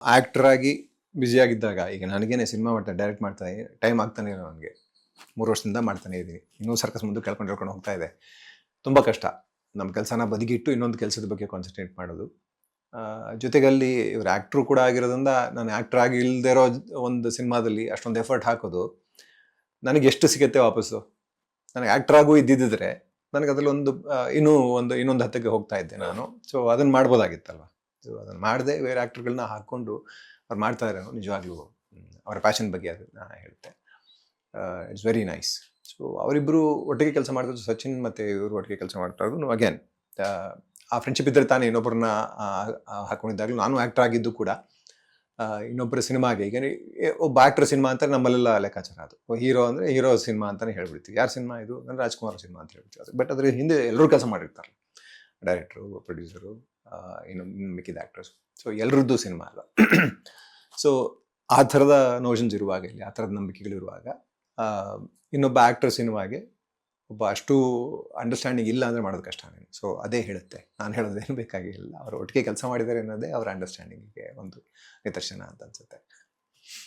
Actor ಆಗಿ ಬ್ಯುಸಿಯಾಗಿದ್ದಾಗ ಈಗ ನನಗೇನೆ cinema direct ಮಾಡ್ತಾನೆ ಟೈಮ್ ಆಗ್ತಾನೆ ಇಲ್ಲ ನನಗೆ. 3 ವರ್ಷದಿಂದ ಮಾಡ್ತಾನೆ ಇದ್ದೀನಿ. ಇನ್ನೂ ಸರ್ಕಸ್ ಮುಂದೆ ಕೇಳ್ಕೊಂಡು ಹೋಗ್ತಾ ಇದೆ. ತುಂಬ ಕಷ್ಟ. ನಮ್ಮ ಕೆಲಸನ ಬದಿಗಿಟ್ಟು ಇನ್ನೊಂದು ಕೆಲಸದ ಬಗ್ಗೆ ಕಾನ್ಸಂಟ್ರೇಟ್ ಮಾಡೋದು. ಜೊತೆಗಲ್ಲಿ ಇವ್ರು ಆ್ಯಕ್ಟ್ರು ಕೂಡ ಆಗಿರೋದ್ರಿಂದ ನಾನು ಆ್ಯಕ್ಟರ್ ಆಗಿ ಇಲ್ಲದೆ ಇರೋ ಒಂದು ಸಿನಿಮಾದಲ್ಲಿ ಅಷ್ಟೊಂದು ಎಫರ್ಟ್ ಹಾಕೋದು ನನಗೆ ಎಷ್ಟು ಸಿಗುತ್ತೆ ವಾಪಸ್ಸು. ನನಗೆ ಆ್ಯಕ್ಟರ್ ಆಗೂ ಇದ್ದಿದ್ದರೆ ನನಗೆ ಅದರಲ್ಲಿ ಇನ್ನೊಂದು ಹಂತಕ್ಕೆ ಹೋಗ್ತಾ ಇದ್ದೆ ನಾನು. ಸೊ ಅದನ್ನು ಮಾಡ್ಬೋದಾಗಿತ್ತಲ್ವ. ಸೊ ಅದನ್ನು ಮಾಡದೆ ಬೇರೆ ಆ್ಯಕ್ಟರ್ಗಳನ್ನ ಹಾಕ್ಕೊಂಡು ಅವ್ರು ಮಾಡ್ತಾ ಇರೋನು ನಿಜವಾಗ್ಲೂ ಅವರ ಪ್ಯಾಷನ್ ಬಗ್ಗೆ ಅದನ್ನು ಹೇಳುತ್ತೆ. It's very nice. ಸೊ ಅವರಿಬ್ಬರು ಒಟ್ಟಿಗೆ ಕೆಲಸ ಮಾಡಿದ್ರು, ಸಚಿನ್ ಮತ್ತು ಇವರು ಒಟ್ಟಿಗೆ ಕೆಲಸ ಮಾಡ್ತಾ ಇರೋದು ಅಗೇನ್ ಆ ಫ್ರೆಂಡ್ಶಿಪ್ ಇದ್ದರೆ ತಾನೇ ಇನ್ನೊಬ್ಬರನ್ನ ಹಾಕೊಂಡಿದ್ದಾಗಲೂ. ನಾನು ಆ್ಯಕ್ಟರ್ ಆಗಿದ್ದು ಕೂಡ ಇನ್ನೊಬ್ಬರ ಸಿನಿಮಾಗೆ, ಈಗ ಒಬ್ಬ ಆ್ಯಕ್ಟರ್ ಸಿನಿಮಾ ಅಂತ ನಮ್ಮಲ್ಲೆಲ್ಲ ಲೆಕ್ಕಾಚಾರ. ಅದು ಹೀರೋ ಅಂದರೆ ಹೀರೋ ಸಿನಿಮಾ ಅಂತಲೇ ಹೇಳ್ಬಿಡ್ತೀವಿ. ಯಾರು ಸಿನಿಮಾ ಇದು ಅಂದರೆ ರಾಜ್ಕುಮಾರ್ ಸಿನಿಮಾ ಅಂತ ಹೇಳ್ಬಿಡ್ತೀವಿ. ಅದು ಬಟ್ ಅದ್ರ ಹಿಂದೆ ಎಲ್ಲರೂ ಕೆಲಸ ಮಾಡಿರ್ತಾರೆ, ಡೈರೆಕ್ಟ್ರು, ಪ್ರೊಡ್ಯೂಸರು, ಇನ್ನು ಮಿಕ್ಕಿದ ಆ್ಯಕ್ಟರ್ಸ್. ಸೊ ಎಲ್ಲರದ್ದು ಸಿನಿಮಾ ಅಲ್ಲ. ಸೊ ಆ ಥರದ ನೋಷನ್ಸ್ ಇರುವಾಗ, ಇಲ್ಲಿ ಆ ಥರದ ನಂಬಿಕೆಗಳಿರುವಾಗ ಇನ್ನೊಬ್ಬ ಆ್ಯಕ್ಟರ್ ಸಿನಿಮಾಗೆ ಒಬ್ಬ ಅಷ್ಟು ಅಂಡರ್ಸ್ಟ್ಯಾಂಡಿಂಗ್ ಇಲ್ಲ ಅಂದರೆ ಮಾಡೋದು ಕಷ್ಟನೇ. ಸೊ ಅದೇ ಹೇಳುತ್ತೆ, ನಾನು ಹೇಳೋದೇನು ಬೇಕಾಗಿಲ್ಲ, ಅವರು ಒಟ್ಟಿಗೆ ಕೆಲಸ ಮಾಡಿದ್ದಾರೆ ಅನ್ನೋದೇ ಅವರ ಅಂಡರ್ಸ್ಟ್ಯಾಂಡಿಂಗಿಗೆ ಒಂದು ನಿದರ್ಶನ ಅಂತ ಅನ್ಸುತ್ತೆ.